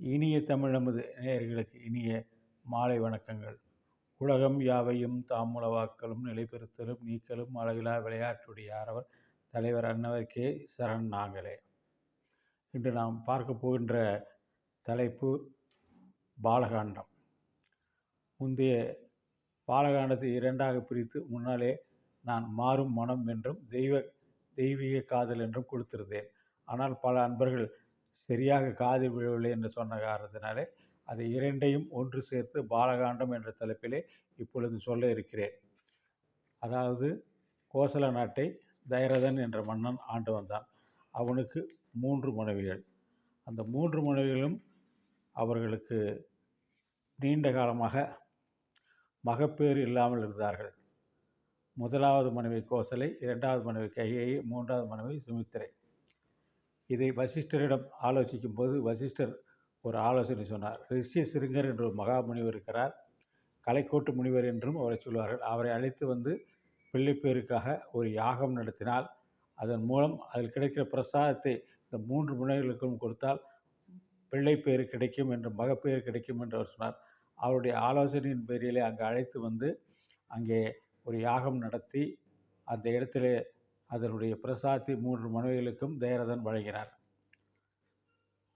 இனிய தமிழமது நேயர்களுக்கு இனிய மாலை வணக்கங்கள். உலகம் யாவையும் தாமுளவாக்கலும் நிலைபெறுத்தலும் நீக்கலும் அழகிலா விளையாட்டுடைய ஆரவர் தலைவர் அன்னவர்க்கே சரண் நாங்களே. இன்று நாம் பார்க்க போகின்ற தலைப்பு பாலகாண்டம். முந்தைய பாலகாண்டத்தை இரண்டாக பிரித்து முன்னாலே நான் மாறும் மனம் என்றும் தெய்வீக காதல் என்றும் கொடுத்திருந்தேன். ஆனால் பல அன்பர்கள் சரியாக காதில் விழவில்லை என்று சொன்ன காரணத்தினாலே அதை இரண்டையும் ஒன்று சேர்த்து பாலகாண்டம் என்ற தலைப்பிலே இப்பொழுது சொல்ல இருக்கிறேன். அதாவது கோசல நாட்டை தயரதன் என்ற மன்னன் ஆண்டு வந்தான். அவனுக்கு 3 மனைவிகள். அந்த 3 மனைவிகளும் அவர்களுக்கு நீண்ட காலமாக மகப்பேறு இல்லாமல் இருந்தார்கள். முதலாவது மனைவி கோசலை, இரண்டாவது மனைவி கைகேயி, மூன்றாவது மனைவி சுமித்திரை. இதை வசிஷ்டரிடம் ஆலோசிக்கும் போது வசிஷ்டர் ஒரு ஆலோசனை சொன்னார். ரிஷி சிருங்கர் என்ற ஒரு மகா முனிவர் இருக்கிறார். கலைக்கோட்டு முனிவர் என்றும் அவரை சொல்வார்கள். அவரை அழைத்து வந்து பிள்ளைப்பேருக்காக ஒரு யாகம் நடத்தினால் அதன் மூலம் அதில் கிடைக்கிற பிரசாதத்தை இந்த 3 முனிவர்களுக்கும் கொடுத்தால் பிள்ளைப்பேறு கிடைக்கும் என்று மகப்பேறு கிடைக்கும் என்று அவர் சொன்னார். அவருடைய ஆலோசனையின் பேரிலே அங்கே அழைத்து வந்து அங்கே ஒரு யாகம் நடத்தி அந்த இடத்திலே அதனுடைய பிரசாதத்தை 3 மனைவிகளுக்கும் தயரதன் வழங்கினார்.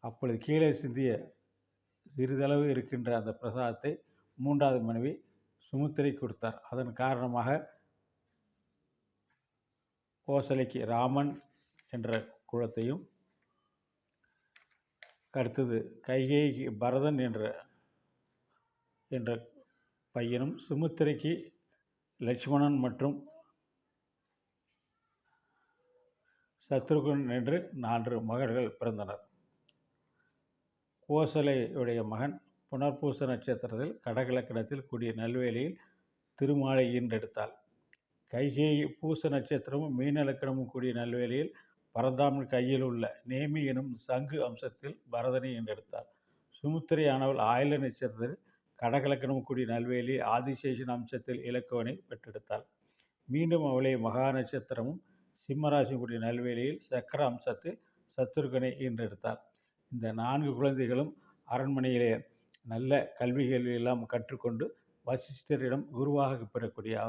அப்பொழுது கீழே சிந்திய சிறிதளவு இருக்கின்ற அந்த பிரசாதத்தை 3வது மனைவி சுமித்திரை கொடுத்தார். அதன் காரணமாக கோசலைக்கு ராமன் என்ற குலத்தையும், அடுத்தது கைகேயிக்கு பரதன் என்ற பையனும், சுமித்திரைக்கு லட்சுமணன் மற்றும் சத்ருகன் என்று 4 மகள்கள் பிறந்தனர். கோசலையுடைய மகன் புனர்பூச நட்சத்திரத்தில் கடகலக்கணத்தில் கூடிய நல்வேலியில் திருமாலை ஈன்றெடுத்தாள். கைகேயி பூச நட்சத்திரமும் மீன லக்கணமும் கூடிய நல்வேலியில் பரந்தாமன் கையில் உள்ள நேமி எனும் சங்கு அம்சத்தில் பரதனை ஈன்றெடுத்தாள். சுமித்திரையானவள் ஆயில நட்சத்திரத்தில் கடகலக்கணமும் கூடிய நல்வேலியில் ஆதிசேஷன் அம்சத்தில் இலக்குவனை பெற்றெடுத்தாள். மீண்டும் அவளை மகா நட்சத்திரமும் சிம்மராசி கூடிய நல்வேலியில் சக்கர அம்சத்தில் சத்துருகனை ஈன்றெடுத்தாள். இந்த 4 குழந்தைகளும் அரண்மனையிலே நல்ல கல்வியெல்லாம் கற்றுக்கொண்டு வசிஷ்டரிடம் குருவாக பெறக்கூடிய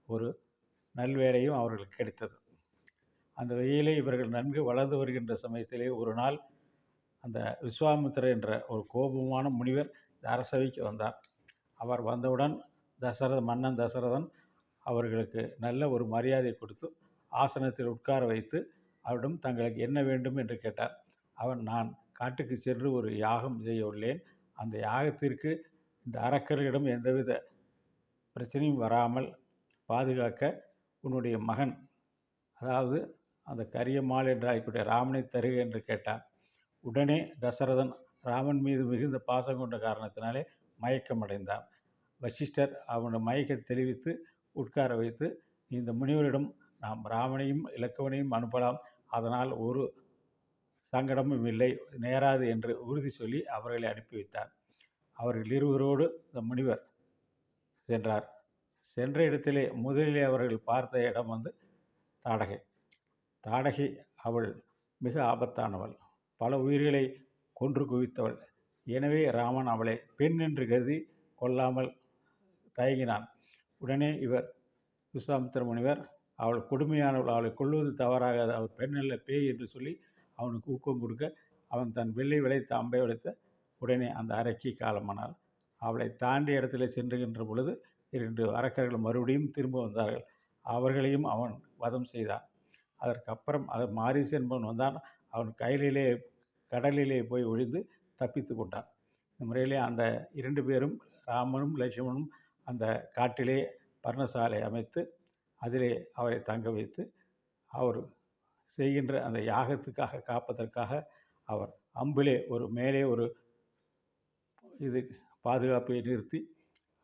ஒரு நல்வேலையும் அவர்களுக்கு கிடைத்தது. அந்த வகையிலே இவர்கள் நன்கு வளர்ந்து வருகின்ற சமயத்திலே ஒரு நாள் அந்த விஸ்வாமித்திரர் என்ற ஒரு கோபமான முனிவர் அரசவைக்கு வந்தார். அவர் வந்தவுடன் மன்னன் தசரதன் அவர்களுக்கு நல்ல ஒரு மரியாதை கொடுத்து ஆசனத்தில் உட்கார வைத்து அவரிடம் தங்களுக்கு என்ன வேண்டும் என்று கேட்டார். நான் காட்டுக்கு சென்று ஒரு யாகம் செய்ய உள்ளேன். அந்த யாகத்திற்கு இந்த அரக்கர்களிடம் எந்தவித பிரச்சனையும் வராமல் பாதுகாக்க உன்னுடைய மகன், அதாவது அந்த கரியம்மாள் என்று ஆகக்கூடிய ராமனை தருக என்று கேட்டான். உடனே தசரதன் ராமன் மீது மிகுந்த பாசம் கொண்ட காரணத்தினாலே மயக்கமடைந்தான். வசிஷ்டர் அவனை மயக்கத்தை தெளிவித்து உட்கார வைத்து, இந்த முனிவரிடம் நாம் ராமனையும் இலக்குவனையும் அனுப்பலாம், அதனால் ஒரு சங்கடமும் இல்லை, நேராது என்று உறுதி சொல்லி அவர்களை அனுப்பி வைத்தார். அவர்கள் இருவரோடு இந்த முனிவர் சென்றார். சென்ற இடத்திலே முதலிலே அவர்கள் பார்த்த இடம் தாடகை. தாடகை அவள் மிக ஆபத்தானவள், பல உயிர்களை கொன்று குவித்தவள். எனவே ராமன் அவளை பெண் என்று கருதி கொல்லாமல் தயங்கினான். உடனே இவர் விஸ்வாமித்திர முனிவர் அவள் கொடுமையானவள், அவளை கொல்வது தவறாகாது, அவள் பெண் அல்ல பேய் என்று சொல்லி அவனுக்கு ஊக்கம் கொடுக்க அவன் தன் வெள்ளை விளைத்த அம்பை விளைத்த உடனே அந்த அரக்கி காலமானாள். அவளை தாண்டிய இடத்துல சென்றுகின்ற பொழுது 2 அரக்கர்கள் மறுபடியும் திரும்ப வந்தார்கள். அவர்களையும் அவன் வதம் செய்தான். அதற்கப்புறம் மாரீசன் என்பவன் வந்தான். அவன் கடலிலே போய் ஒழிந்து தப்பித்து கொண்டான். இந்த முறையிலே அந்த 2 பேரும் ராமனும் லட்சுமணனும் அந்த காட்டிலே பர்ணசாலை அமைத்து அதிலே அவரை தங்க வைத்து அவர் செய்கின்ற அந்த யாகத்துக்காக காப்பதற்காக அவர் அம்பிலே மேலே ஒரு பாதுகாப்பை நிறுத்தி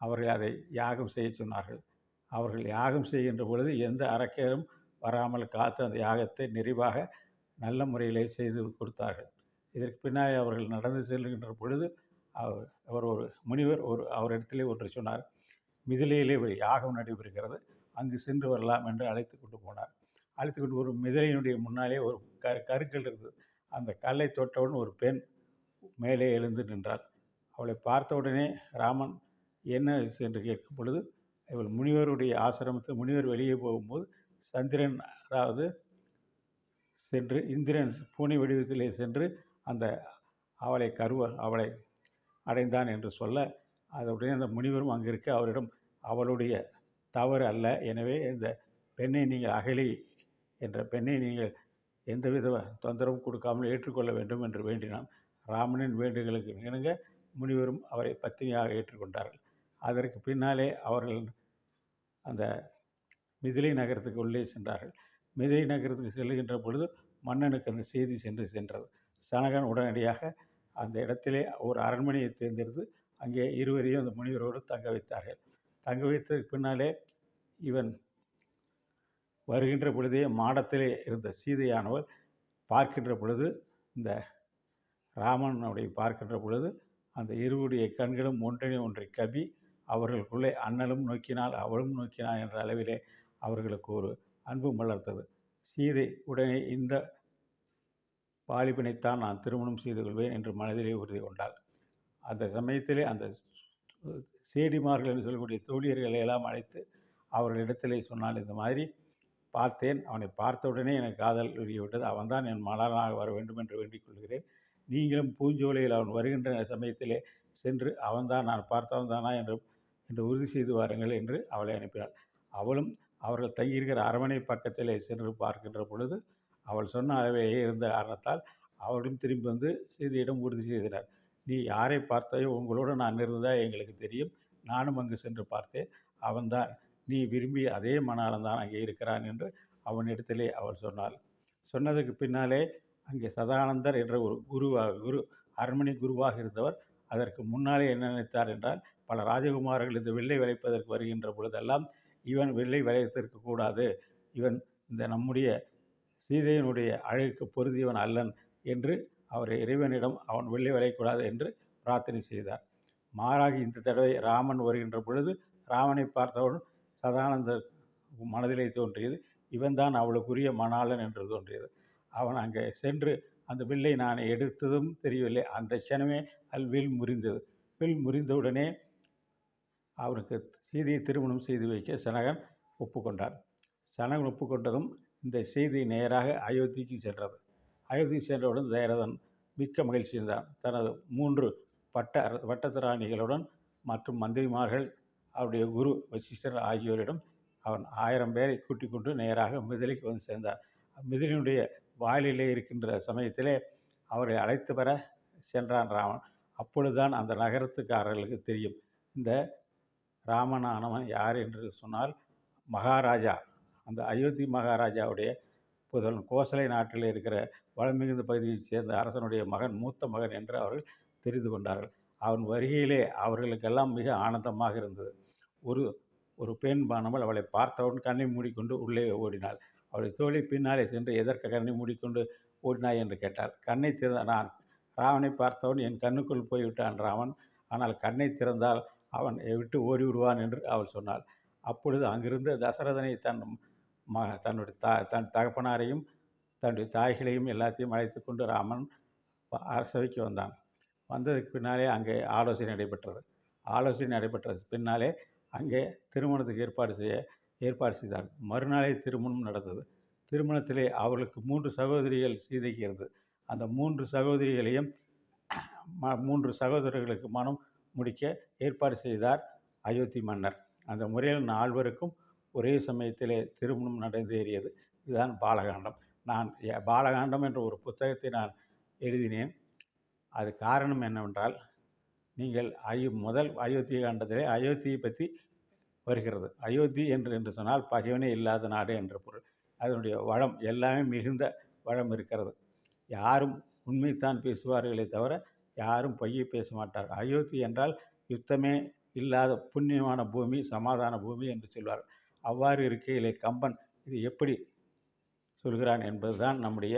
அவர்கள் அதை யாகம் செய்ய சொன்னார்கள். அவர்கள் யாகம் செய்கின்ற பொழுது எந்த அரக்கரும் வராமல் காத்து அந்த யாகத்தை நிறைவாக நல்ல முறையிலே செய்து கொடுத்தார்கள். இதற்கு பின்னாலே அவர்கள் நடந்து செல்கின்ற பொழுது அவர் ஒரு முனிவர் அவரிடத்திலே ஒன்று சொன்னார். மிதிலையிலே ஒரு யாகம் நடைபெறுகிறது, அங்கு சென்று வரலாம் என்று அழைத்து கொண்டு போனார். அழைத்து கொண்டு ஒரு மிதிலையினுடைய முன்னாலே ஒரு கருக்கல் இருந்தது. அந்த கல்லை தொட்டவுடன் ஒரு பெண் மேலே எழுந்து நின்றாள். அவளை பார்த்தவுடனே ராமன் என்ன என்று கேட்கும் பொழுது, இவள் முனிவருடைய ஆசிரமத்தில் முனிவர் வெளியே போகும்போது சந்திரன் அதாவது சென்று இந்திரன் பூனை வடிவத்திலே சென்று அந்த அவளை அடைந்தான் என்று சொல்ல, அதனுடைய அந்த முனிவரும் அங்கு இருக்க அவரிடம் அவளுடைய தவறு அல்ல, எனவே இந்த பெண்ணை நீங்கள் என்ற பெண்ணை நீங்கள் எந்தவித தொந்தரவும் கொடுக்காமல் ஏற்றுக்கொள்ள வேண்டும் என்று வேண்டினான். ராமனின் வேண்டுதலுக்கு இணங்க முனிவரும் அவரை பத்தினியாக ஏற்றுக்கொண்டார்கள். அதற்கு பின்னாலே அவர்கள் அந்த மிதிலை நகரத்துக்கு உள்ளே சென்றார்கள். மிதிலை நகரத்துக்கு செல்லுகின்ற பொழுது மன்னனுக்கு அந்த செய்தி சென்றது. சனகன் உடனடியாக அந்த இடத்திலே ஒரு அரண்மனையை தேர்ந்தெடுத்து அங்கே இருவரையும் அந்த முனிவரோடு தங்க வைத்தார்கள். தங்க வைத்ததுக்கு பின்னாலே இவன் வருகின்ற பொழுதே மாடத்திலே இருந்த சீதையானவள் பார்க்கின்ற பொழுது இந்த ராமனுடைய பார்க்கின்ற பொழுது அந்த இருவருடைய கண்களும் ஒன்றை கவி அவர்களுக்குள்ளே அண்ணலும் நோக்கினாள் அவளும் நோக்கினாள் என்ற அளவிலே அவர்களுக்கு ஒரு அன்பு மலர்த்தது. சீதை உடனே இந்த வாலிபனைத்தான் நான் திருமணம் செய்து கொள்வேன் என்று மனதிலே உறுதி கொண்டாள். அந்த சமயத்திலே அந்த சேடிமார்கள் என்று சொல்லக்கூடிய தோழியர்களை எல்லாம் அழைத்து அவர்களிடத்திலே சொன்னால், இந்த மாதிரி பார்த்தேன், அவனை பார்த்தவுடனே எனக்கு காதல் உருகிவிட்டது, அவன்தான் என் மணாளனாக வர வேண்டும் என்று வேண்டிக் கொள்கிறேன். நீங்களும் பூஞ்சோலையில் அவன் வருகின்ற சமயத்திலே சென்று அவன்தான் நான் பார்த்தவன் தானா என்று உறுதி செய்து வாருங்கள் என்று அவளை அனுப்பினாள். அவளும் அவர்கள் தங்கியிருக்கிற அரண்மனை பக்கத்திலே சென்று பார்க்கின்ற பொழுது அவள் சொன்ன அளவிலேயே இருந்த காரணத்தால் அவர்களும் திரும்பி வந்து சீதையிடம் உறுதி செய்தனர். நீ யாரை பார்த்தாயோ உங்களோடு நான் இருந்ததாக எங்களுக்கு தெரியும், நானும் அங்கு சென்று பார்த்தேன், அவன்தான் நீ விரும்பி அதே மணாளன்தான் அங்கே இருக்கிறான் என்று அவனிடத்திலே அவள் சொன்னாள். சொன்னதுக்கு பின்னாலே அங்கே சதானந்தர் என்ற ஒரு குரு அரண்மனை குருவாக இருந்தவர் அதற்கு முன்னாலே என்ன நினைத்தார் என்றால், பல ராஜகுமாரர்கள் இந்த வெள்ளை விளைப்பதற்கு வருகின்ற பொழுதெல்லாம் இவன் வெள்ளை விளைத்திருக்க கூடாது, இவன் இந்த நம்முடைய சீதையினுடைய அழகுக்கு பொருந்தியவன் அல்லன் என்று அவர் இறைவனிடம் அவன் வெள்ளை விளையக்கூடாது என்று பிரார்த்தனை செய்தார். மாறாக இந்த தடவை ராமன் வருகின்ற பொழுது ராமனை பார்த்தவுடன் சதானந்தர் மனதிலே தோன்றியது, இவன்தான் அவளுக்குரிய மணாளன் என்று தோன்றியது. அவன் அங்கே சென்று அந்த வில்லை நான் எடுத்ததும் தெரியவில்லை, அந்த க்ஷணமே வில் முறிந்தது. வில் முறிந்தவுடனே அவனுக்கு சீதையை திருமணம் செய்து வைக்க சனகன் ஒப்புக்கொண்டார். சனகன் ஒப்புக்கொண்டதும் இந்த செய்தி நேராக அயோத்திக்கு சென்றது. அயோத்தி சென்றவுடன் தயரதன் மிக்க மகிழ்ச்சி இருந்தான். தனது 3 பட்டத்திராணிகளுடன் மற்றும் மந்திரிமார்கள் அவருடைய குரு வசிஷ்டர் ஆகியோரிடம் அவன் 1000 பேரை கூட்டிக் கொண்டு நேராக மிதிலைக்கு வந்து சேர்ந்தார். மிதிலினுடைய வாயிலே இருக்கின்ற சமயத்திலே அவரை அழைத்து வர சென்றான் ராமன். அப்பொழுதுதான் அந்த நகரத்துக்காரர்களுக்கு தெரியும், இந்த ராமனானவன் யார் என்று சொன்னால் மகாராஜா, அந்த அயோத்தி மகாராஜாவுடைய புதல்வன், கோசலை நாட்டில் இருக்கிற வளமிகுந்த பகுதியைச் சேர்ந்த அரசனுடைய மகன், மூத்த மகன் என்று அவர்கள் தெரிந்து கொண்டார்கள். அவன் வருகையிலே அவர்களுக்கெல்லாம் மிக ஆனந்தமாக இருந்தது. ஒரு பெண் பானமல் அவளை பார்த்தவுடன் கண்ணை மூடிக்கொண்டு உள்ளே ஓடினாள். அவளை தோழி பின்னாலே சென்று எதற்கு கண்ணை மூடிக்கொண்டு ஓடினாய் என்று கேட்டாள். கண்ணை திறந்த நான் ராவனை பார்த்தவன் என் கண்ணுக்குள் போய்விட்டான் ராமன், ஆனால் கண்ணை திறந்தால் அவன் விட்டு ஓடிவிடுவான் என்று அவள் சொன்னாள். அப்பொழுது அங்கிருந்த தசரதனை தன்னுடைய தன் தகப்பனாரையும் தன்னுடைய தாய்களையும் எல்லாத்தையும் அழைத்து கொண்டு ராமன் அரசவைக்கு வந்தான். வந்ததுக்கு பின்னாலே அங்கே ஆலோசனை நடைபெற்றது. பின்னாலே அங்கே திருமணத்துக்கு ஏற்பாடு செய்தார். மறுநாளே திருமணம் நடந்தது. திருமணத்திலே அவர்களுக்கு 3 சகோதரிகள் சீதைக்கு இருந்தது. அந்த 3 சகோதரிகளையும் 3 சகோதரர்களுக்கு மனம் முடிக்க ஏற்பாடு செய்தார் அயோத்தி மன்னர். அந்த முறையில் 4 ஒரே சமயத்திலே திருமணம் நடந்தேறியது. இதுதான் பாலகாண்டம். நான் பாலகாண்டம் என்ற ஒரு புத்தகத்தை நான் எழுதினேன். அது காரணம் என்னவென்றால், நீங்கள் முதல் அயோத்திய காண்டத்திலே அயோத்தியை பற்றி வருகிறது. அயோத்தி என்று சொன்னால் பகைவனே இல்லாத நாடு என்ற பொருள். அதனுடைய வளம் எல்லாமே மிகுந்த வளம் இருக்கிறது. யாரும் உண்மைத்தான் பேசுவார்களே தவிர யாரும் பொய்யை பேச மாட்டார்கள். அயோத்தி என்றால் யுத்தமே இல்லாத புண்ணியமான பூமி, சமாதான பூமி என்று சொல்வார். அவ்வாறு இருக்கையிலே கம்பன் இது எப்படி சொல்கிறான் என்பதுதான் நம்முடைய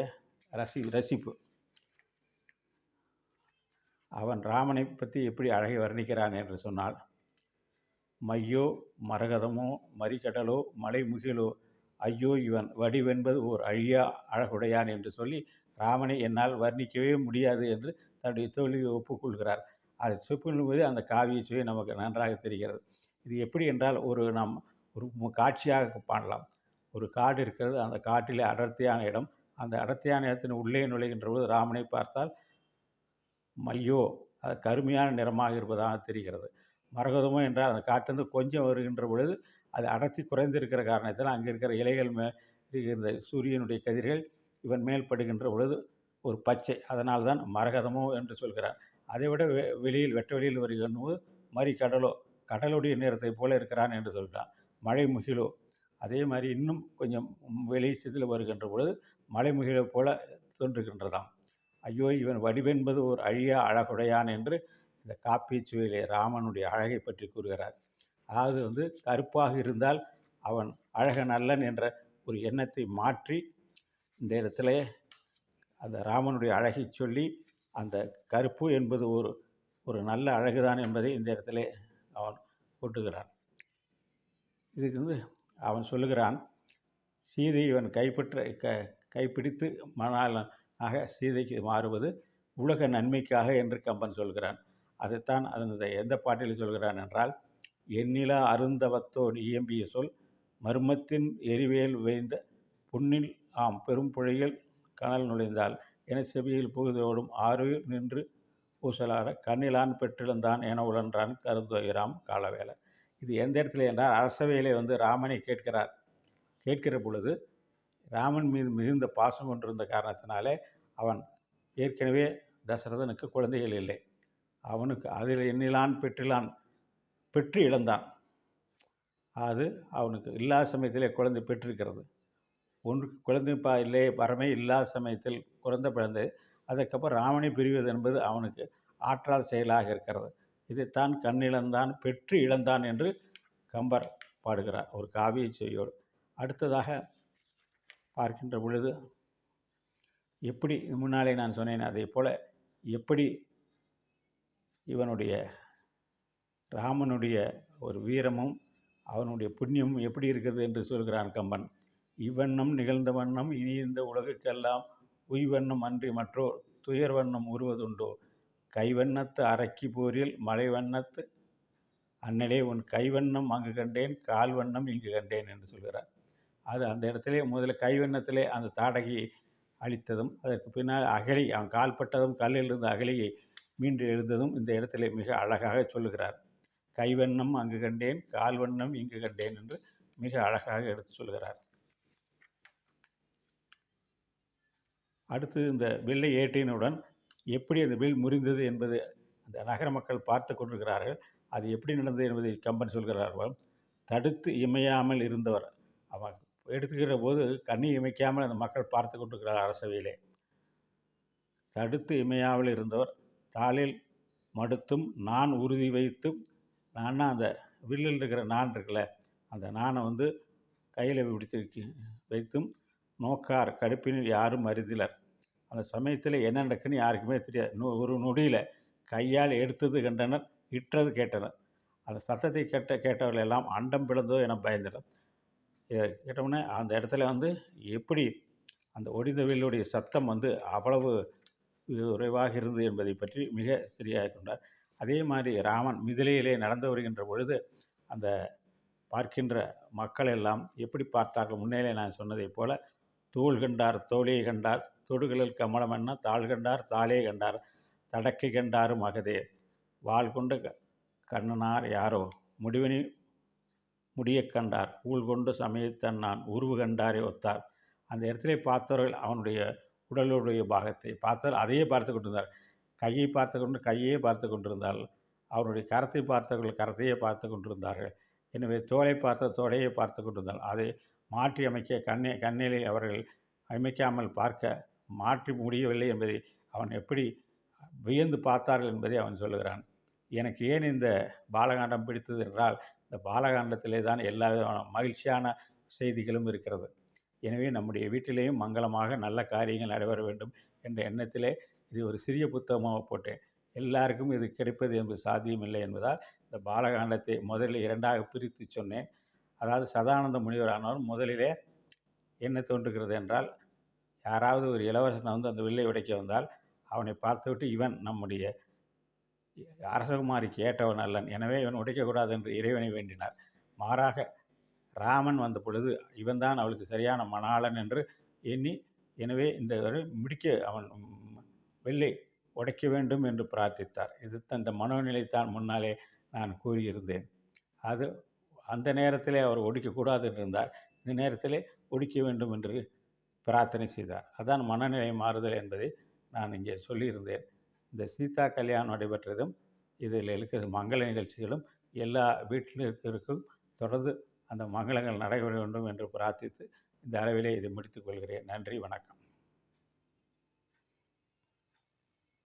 ரசிப்பு. அவன் ராமனை பற்றி எப்படி அழகை வர்ணிக்கிறான் என்று சொன்னால், மையோ மரகதமோ மறிகடலோ மலைமுகிலோ ஐயோ இவன் வடிவென்பது ஓர் அழியா அழகுடையான் என்று சொல்லி ராமனை என்னால் வர்ணிக்கவே முடியாது என்று தன்னுடைய தோல்வியை ஒப்புக்கொள்கிறார். அதை ஒப்புக்கொள்ளும்போது அந்த காவிய சுவை நமக்கு நன்றாக தெரிகிறது. இது எப்படி என்றால் நாம் ஒரு காட்சியாக பாடலாம். ஒரு காடு இருக்கிறது. அந்த காட்டிலே அடர்த்தியான இடம். அந்த அடர்த்தியான இடத்தின் உள்ளே நுழைகின்ற போது ராமனை பார்த்தால் மையோ அது கருமையான நிறமாக இருப்பதாக தெரிகிறது. மரகதமோ என்றால் அந்த காட்டிலிருந்து கொஞ்சம் வருகின்ற பொழுது அது அடர்த்தி குறைந்திருக்கிற காரணத்தால் அங்கே இருக்கிற இலைகள் இருந்த சூரியனுடைய கதிர்கள் இவன் மேல் படுகின்ற பொழுது ஒரு பச்சை, அதனால் தான் மரகதமோ என்று சொல்கிறார். அதைவிட வெளியில் வெட்ட வெளியில் வருகின்ற போது மறிக்கடலோ கடலுடைய நிறத்தை போல இருக்கிறான் என்று சொல்கிறான். மழை முகிலோ அதே மாதிரி இன்னும் கொஞ்சம் வெளிச்சத்தில் வருகின்ற பொழுது மழை முகிலை போல தோன்றுகின்றதாம். ஐயோ இவன் வடிவென்பது ஒரு அழியா அழகுடையான் என்று இந்த காப்பிய சுவையிலே ராமனுடைய அழகை பற்றி கூறுகிறார். அதாவது கருப்பாக இருந்தால் அவன் அழகன் அல்லன் என்ற ஒரு எண்ணத்தை மாற்றி இந்த இடத்துல அந்த ராமனுடைய அழகை சொல்லி அந்த கருப்பு என்பது ஒரு நல்ல அழகுதான் என்பதை இந்த இடத்துல அவன் கொட்டுகிறான். இதுக்கு அவன் சொல்லுகிறான், சீதை இவன் கைப்பிடித்து மணாளனாக சீதைக்கு மாறுவது உலக நன்மைக்காக என்று கம்பன் சொல்கிறான். அதைத்தான் அந்த எந்த பாட்டில் சொல்கிறான் என்றால், எண்ணிலா அருந்தவத்தோடு இயம்பிய சொல் மர்மத்தின் எரிவேல் வேய்ந்த புண்ணில் பெரும் புழையில் கனல் நுழைந்தால் என செவியில் புகுதோடும் ஆறுயிர் நின்று பூசலாட கண்ணிலான் பெற்றிழந்தான் என உழன்றான் கருந்துகிறாம் காலவேலை. இது எந்த இடத்துல என்றால் அரசவையிலே ராமனை கேட்கிற பொழுது ராமன் மீது மிகுந்த பாசம் கொண்டிருந்த காரணத்தினாலே அவன் ஏற்கனவே தசரதனுக்கு குழந்தைகள் இல்லை. அவனுக்கு அதில் எண்ணிலான் பெற்று இழந்தான். அது அவனுக்கு இல்லாத சமயத்திலே குழந்தை பெற்றிருக்கிறது. ஒன்று குழந்தை இல்லை வரமே இல்லாத சமயத்தில் குழந்தை பிறந்து அதற்கப்புறம் ராமனை பிரிவது என்பது அவனுக்கு ஆற்றாத செயலாக இருக்கிறது. இதைத்தான் கண்ணிழந்தான் பெற்று இழந்தான் என்று கம்பர் பாடுகிறார் ஒரு காவிய செய்யோடு. அடுத்ததாக பார்க்கின்ற பொழுது எப்படி முன்னாலே நான் சொன்னேன் அதே போல எப்படி இவனுடைய ராமனுடைய ஒரு வீரமும் அவனுடைய புண்ணியமும் எப்படி இருக்கிறது என்று சொல்கிறான் கம்பன். இவ்வண்ணம் நிகழ்ந்த வண்ணம் இனி இந்த உலகுக்கெல்லாம் உய்வண்ணம் அன்றி மற்றோர் துயர் வண்ணம் உருவதுண்டோ கைவண்ணத்து அரக்கி போரில் மலை வண்ணத்து அண்ணலே உன் கைவண்ணம் அங்கு கண்டேன் கால் வண்ணம் இங்கு கண்டேன் என்று சொல்கிறார். அது அந்த இடத்திலே முதல்ல கைவண்ணத்திலே அந்த தாடகையை அழித்ததும் அதற்கு பின்னால் அகழி அவன் கால்பட்டதும் கல்லிலிருந்து அகழியை மீண்டு எழுந்ததும் இந்த இடத்திலே மிக அழகாக சொல்லுகிறார். கைவண்ணம் அங்கு கண்டேன் கால் வண்ணம் இங்கு கண்டேன் என்று மிக அழகாக எடுத்து சொல்கிறார். அடுத்து இந்த வில்லை ஏற்றினுடன் எப்படி அந்த வில் முறிந்தது என்பது அந்த நகர மக்கள் பார்த்து கொண்டிருக்கிறார்கள். அது எப்படி நடந்தது என்பதை கம்பன் சொல்கிறார்கள். தடுத்து இமையாமல் இருந்தவர் அவன் எடுத்துக்கிற போது கண்ணி இமைக்காமல் அந்த மக்கள் பார்த்து கொண்டிருக்கிறார் அரசவையிலே. தடுத்து இமையாமல் இருந்தவர் தாளில் மடுத்தும் நான் உறுதி வைத்தும் நான்னா அந்த வில்லில் இருக்கிற நான் இருக்குல்ல அந்த நானை கையில் பிடித்து வைத்தும் நோக்கார் கடுப்பினில் யாரும் அறிந்திலர். அந்த சமயத்தில் என்ன நடக்குன்னு யாருக்குமே தெரியாது. ஒரு நொடியில் கையால் எடுத்தது கண்டனர், இட்டது கேட்டனர். அந்த சத்தத்தை கேட்டவர்கள் எல்லாம் அண்டம் பிளந்தோ என பயந்தனர். இதை கேட்டோம்னா அந்த இடத்துல எப்படி அந்த ஒடிந்த வில்லுடைய சத்தம் அவ்வளவு குறைவாக இருந்தது என்பதை பற்றி மிக சரியாக கொண்டார். அதே மாதிரி ராமன் மிதிலையிலே நடந்து வருகின்ற பொழுது அந்த பார்க்கின்ற மக்கள் எல்லாம் எப்படி பார்த்தார்கள். முன்னேலே நான் சொன்னதை போல தோள் கண்டார் தோழியை கண்டார் தொடுகளில் கமலம் என்ன தாள் கண்டார் தாளே கண்டார் தடக்கை கண்டாரும் அகதே வாள் கொண்டு கண்ணனார் யாரோ முடிவினி முடிய கண்டார் ஊழ் கொண்டு சமயத்தன்னான் உருவு கண்டாரே ஒத்தார். அந்த இடத்திலே பார்த்தவர்கள் அவனுடைய உடலுடைய பாகத்தை பார்த்தால் அதையே பார்த்து கொண்டிருந்தார். கையை பார்த்து கொண்டு கையே பார்த்து கொண்டிருந்தார்கள். அவருடைய கரத்தை பார்த்தவர்கள் கரத்தையே பார்த்து கொண்டிருந்தார்கள். எனவே தோலை பார்த்த தோலையை பார்த்து கொண்டிருந்தார்கள். அதை மாற்றி அமைக்க கண்ணிலே அவர்கள் அமைக்காமல் பார்க்க மாற்றி முடியவில்லை என்பதை அவன் எப்படி வியந்து பார்த்தார்கள் என்பதை அவன் சொல்லுகிறான். எனக்கு ஏன் இந்த பாலகாண்டம் பிடித்தது என்றால் இந்த பாலகாண்டத்திலே தான் எல்லா விதமான மகிழ்ச்சியான செய்திகளும் இருக்கிறது. எனவே நம்முடைய வீட்டிலேயும் மங்களமாக நல்ல காரியங்கள் நடைபெற வேண்டும் என்ற எண்ணத்திலே இது ஒரு சிறிய புத்தகமாக போட்டேன். எல்லாருக்கும் இது கிடைப்பது என்பது சாத்தியமில்லை என்பதால் இந்த பாலகாண்டத்தை முதலில் இரண்டாக பிரித்து சொன்னேன். அதாவது சதானந்த முனிவரானவர் முதலிலே என்ன தோன்றுகிறது என்றால் யாராவது ஒரு இளவரசன் அந்த வில்லை உடைக்க வந்தால் அவனை பார்த்துவிட்டு இவன் நம்முடைய அரசகுமாரிக்கு ஏற்றவன் அல்லன், எனவே இவன் உடைக்கக்கூடாது என்று இறைவனை வேண்டினார். மாறாக ராமன் வந்த பொழுது இவன்தான் அவளுக்கு சரியான மணாளன் என்று எண்ணி, எனவே இந்த முடிக்க அவன் வெள்ளை உடைக்க வேண்டும் என்று பிரார்த்தித்தார். இது இந்த மனோநிலைத்தான் முன்னாலே நான் கூறியிருந்தேன். அது அந்த நேரத்திலே அவர் ஒடிக்கக்கூடாது என்றிருந்தார், இந்த நேரத்திலே ஒடிக்க வேண்டும் என்று பிரார்த்தனை செய்தார். அதான் மனநிலை மாறுதல் என்பதை நான் இங்கே சொல்லியிருந்தேன். இந்த சீதா கல்யாணம் நடைபெற்றதும் இதில் இருக்கிற மங்கள நிகழ்ச்சிகளும் எல்லா வீட்டிலும் தொடர்ந்து அந்த மங்களங்கள் நடைபெற வேண்டும் என்று பிரார்த்தித்து இந்த அளவிலே இதை முடித்துக் கொள்கிறேன். நன்றி, வணக்கம்.